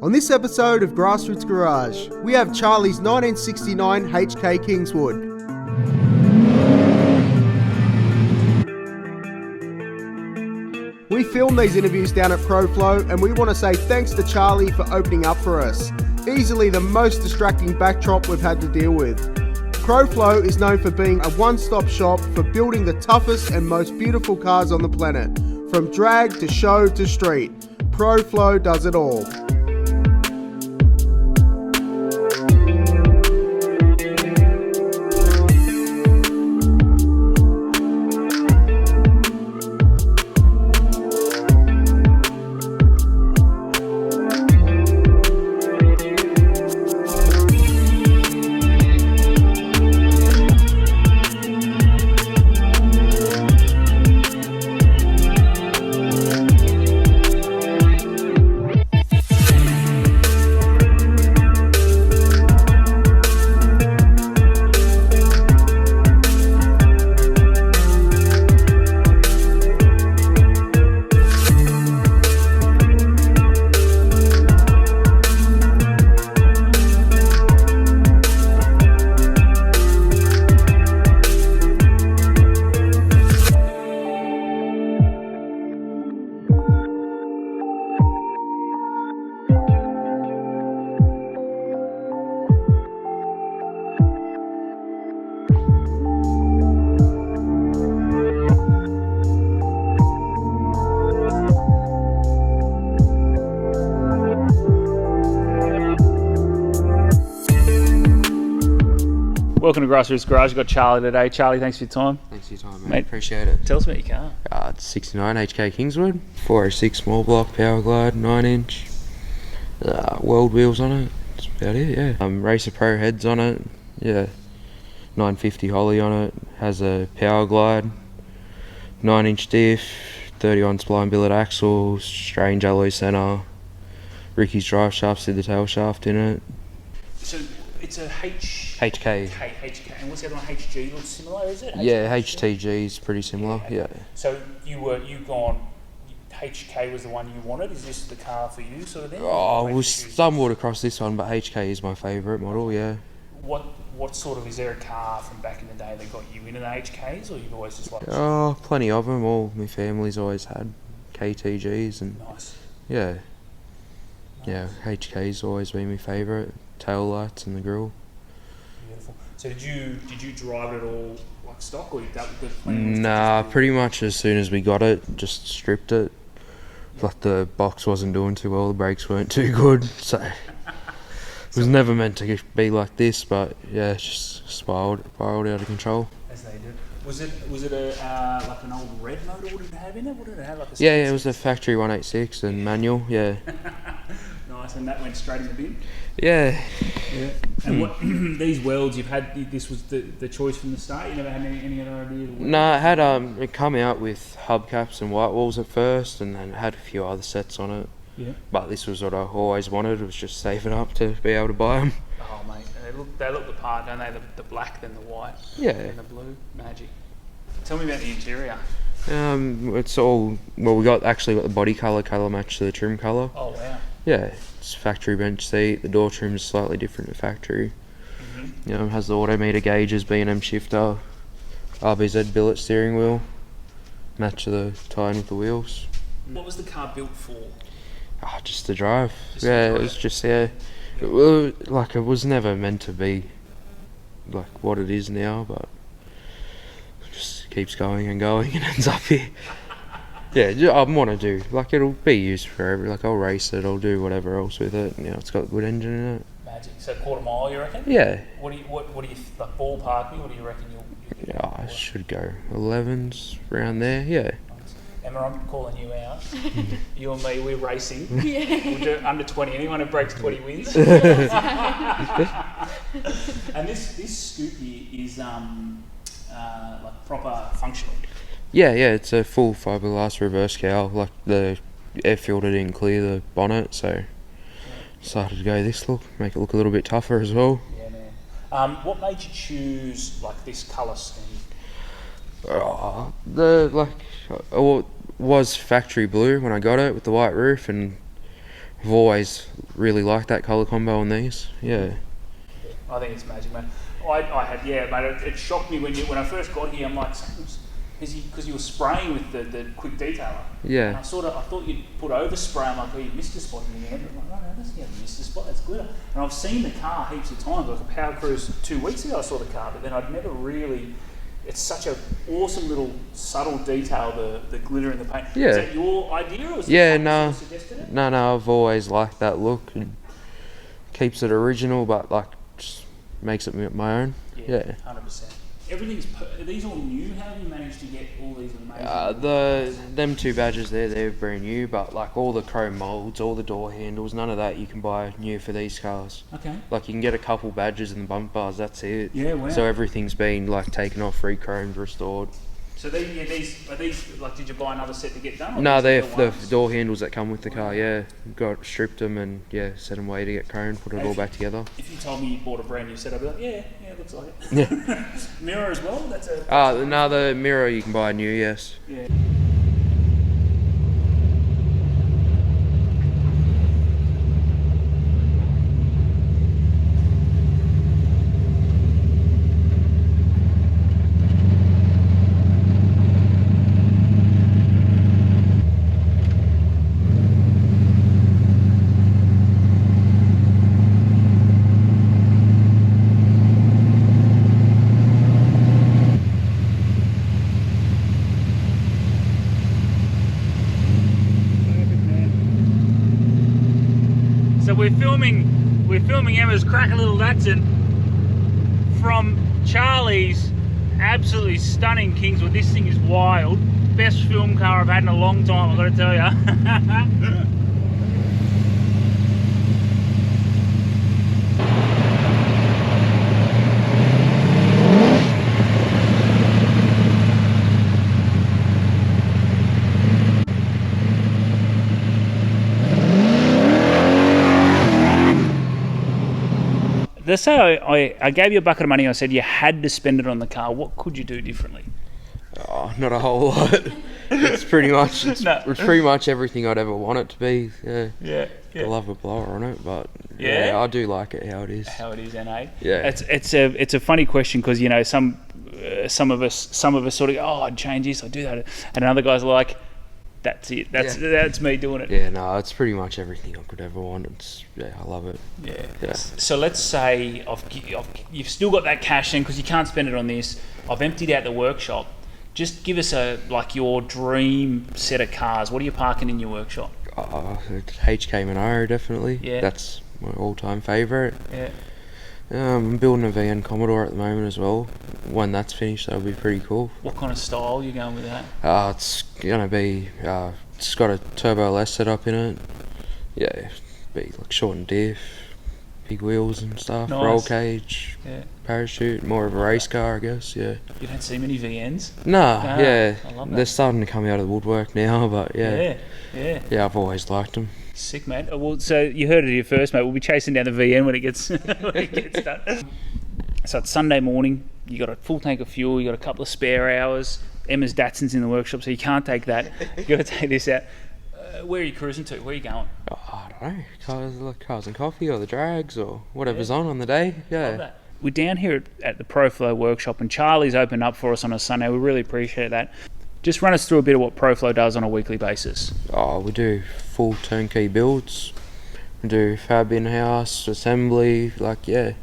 On this episode of Grassroots Garage, we have Charlie's 1969 HK Kingswood. We filmed these interviews down at Proflo, and we want to say thanks to Charlie for opening up for us. Easily the most distracting backdrop we've had to deal with. Proflow is known for being a one-stop shop for building the toughest and most beautiful cars on the planet. From drag to show to street, Proflow does it all. Welcome to Grassroots Garage. We've got Charlie today. Charlie, thanks for your time. Thanks for your time, mate. Appreciate it. Tell us about your car. It's 69 HK Kingswood, 406 Smallblock, Powerglide, 9-inch, Weld Wheels on it. That's about it, yeah. Racer Pro heads on it, yeah. 950 Holly on it. Has a Powerglide, 9-inch Diff, 31 spline billet axles, strange alloy centre, Ricky's drive shaft, did the tail shaft in it. So it's a HK. HK. And what's the other one? HG looks similar, is it? Yeah, HTG is pretty similar, yeah. So HK was the one you wanted? Is this the car for you sort of thing? Oh, we stumbled across this one, but HK is my favourite model, yeah. What sort of, is there a car from back in the day that got you into the HKs, or you've always just liked? Oh, plenty of them. All my family's always had KTGs and nice. Yeah. Nice. Yeah, HK's always been my favourite. Tail lights and the grille. Beautiful. So did you drive it all like stock, or that the plan? Nah, pretty much as soon as we got it, just stripped it. Like the box wasn't doing too well, the brakes weren't too good, so it was never meant to be like this. But yeah, it just spiraled out of control. As they do. Was it a like an old red motor? What did it have in it? What did it have? Like a yeah, it was a factory 186 and manual. Yeah. Nice, and that went straight in the bin. Yeah. Yeah. And what these welds you've had? This was the choice from the start. You never had any other idea? No, it had it come out with hubcaps and white walls at first, and then it had a few other sets on it. Yeah. But this was what I always wanted. It was just saving up to be able to buy them. Oh mate, they look the part, don't they? The black, then the white. Yeah. And the blue, magic. Tell me about the interior. It's all we got the body colour match to the trim colour. Oh wow. Yeah, it's factory bench seat. The door trim is slightly different to factory. Mm-hmm. It has the autometer gauges, B&M shifter, RBZ billet steering wheel, match to the tie-in with the wheels. What was the car built for? Just to drive. It was just it was never meant to be like what it is now, but it just keeps going and going and ends up here. Yeah, I want to do, it'll be used forever. I'll race it, I'll do whatever else with it. It's got a good engine in it. Magic. So quarter mile, you reckon? Yeah. What do you ballpark me? What do you reckon you'll Yeah, I should go 11s around there. Yeah. Emma, I'm calling you out. You and me, we're racing. Yeah. We'll do under 20. Anyone who breaks 20 wins. And this Scoopy is proper functional. Yeah, it's a full fiberglass reverse cowl. The air filter didn't clear the bonnet, so decided to go this look, make it look a little bit tougher as well. Yeah, man. What made you choose this colour scheme? It was factory blue when I got it with the white roof, and I've always really liked that colour combo on these. Yeah. I think it's magic, man. I had, mate. It shocked me when I first got here. I'm like, because you were spraying with the quick detailer. Yeah. And I thought you'd put overspray. I'm like, oh, you missed a spot in the end. I'm like, no, that's not missed a spot. That's glitter. And I've seen the car heaps of times. Like a Power Cruise 2 weeks ago, I saw the car, but then I'd never really. It's such an awesome little subtle detail, the glitter in the paint. Yeah. Is that your idea, or was No. suggested it? No, I've always liked that look, and keeps it original, but like just makes it my own. Yeah. 100%. Are these all new? How have you managed to get all these amazing? Them 2 badges there, they're brand new, but like all the chrome moulds, all the door handles, none of that you can buy new for these cars. Okay. Like you can get a couple badges and the bump bars, that's it. Yeah, wow. So everything's been like taken off, re-chromed, restored. So these are these like, did you buy another set to get done? No, they're the door handles that come with the car. Yeah, stripped them and set them away to get chromed, put it all back together. If you told me you bought a brand new set, I'd be like, yeah, it looks like it. Yeah. Mirror as well. That's no, the mirror you can buy new. Yes. Yeah. So we're filming Emma's crack a little Datsun from Charlie's absolutely stunning Kingswood. This thing is wild. Best film car I've had in a long time, I've got to tell you. Let's say I gave you a bucket of money. I said you had to spend it on the car. What could you do differently? Oh, not a whole lot. It's pretty much it's pretty much everything I'd ever want it to be. Yeah. I love a blower on it, but I do like it how it is. How it is, NA. Yeah. It's a funny question because some of us sort of go, oh, I'd change this, I'd do that, and other guys are like, that's it. That's me doing it. Yeah, no, it's pretty much everything I could ever want. I love it. Yeah. So let's say you've still got that cash in because you can't spend it on this. I've emptied out the workshop. Just give us your dream set of cars. What are you parking in your workshop? HK Monaro, definitely. Yeah. That's my all-time favourite. Yeah. I'm building a VN Commodore at the moment as well. When that's finished, that'll be pretty cool. What kind of style are you going with that? It's gonna be. It's got a turbo LS setup in it. Yeah, be like short and diff, big wheels and stuff. Nice. Roll cage, parachute, more of a race car, I guess. Yeah. You don't see many VNs. Nah, I love that. They're starting to come out of the woodwork now, but yeah, I've always liked them. Sick, mate. Well, so you heard it here first, mate. We'll be chasing down the VN when it gets done. So it's Sunday morning. You got a full tank of fuel. You got a couple of spare hours. Emma's Datsun's in the workshop, so you can't take that. You got to take this out. Where are you cruising to? Where are you going? Oh, I don't know. Cars and coffee, or the drags, or whatever's on the day. Yeah. Love that. We're down here at the Proflow workshop, and Charlie's opened up for us on a Sunday. We really appreciate that. Just run us through a bit of what Proflow does on a weekly basis. Oh, we do full turnkey builds. We do fab in-house, assembly, pretty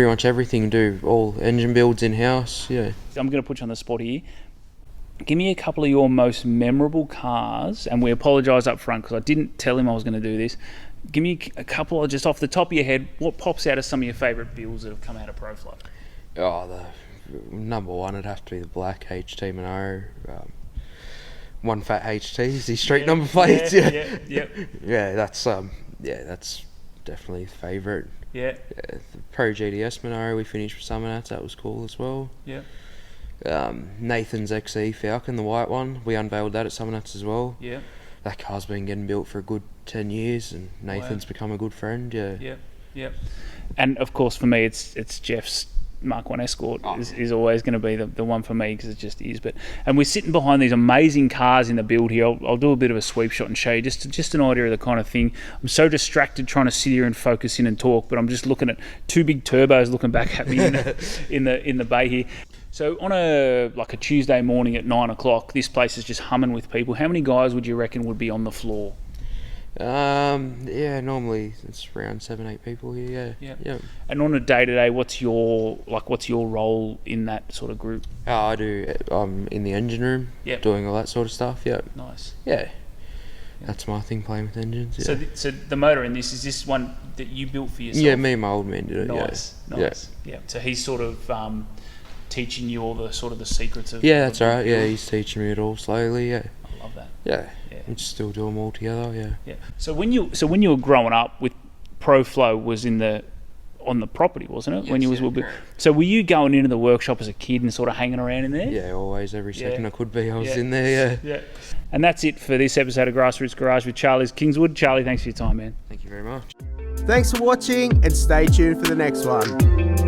much everything. We do all engine builds in-house, yeah. I'm going to put you on the spot here. Give me a couple of your most memorable cars, and we apologise up front because I didn't tell him I was going to do this. Give me a couple, just off the top of your head, what pops out of some of your favourite builds that have come out of Proflow? Oh, the number one would have to be the black HT Monaro. One fat HT, the street number plates. That's definitely the favourite. The Pro GDS Monaro we finished with Summernats, that was cool as well. Nathan's XE Falcon, the white one, we unveiled that at Summernats as well. That car's been getting built for a good 10 years, and Nathan's become a good friend. And of course for me it's Jeff's Mark 1 Escort is always going to be the one for me, because it just is. And we're sitting behind these amazing cars in the build here. I'll do a bit of a sweep shot and show you just an idea of the kind of thing. I'm so distracted trying to sit here and focus in and talk, but I'm just looking at two big turbos looking back at me in the bay here. So on a Tuesday morning at 9 o'clock, this place is just humming with people. How many guys would you reckon would be on the floor? Normally it's around 7-8 people here. Yeah. And on a day-to-day, what's your role in that sort of group? I do. I'm in the engine room, doing all that sort of stuff. Yeah. Nice. Yeah. That's my thing, playing with engines. Yeah. So the motor in this, is this one that you built for yourself? Yeah, me and my old man did it. Nice. Yeah. So he's sort of teaching you all the secrets of. Yeah, that's right. Yeah, he's teaching me it all slowly. Yeah. I love that. Yeah. We just still do them all together. Yeah. So when you were growing up with Proflow was on the property, wasn't it? Yes, when you so were you going into the workshop as a kid and sort of hanging around in there? Yeah, always. Every second I could be, I was in there. Yeah. And that's it for this episode of Grassroots Garage with Charlie's Kingswood. Charlie, thanks for your time, man. Thank you very much. Thanks for watching, and stay tuned for the next one.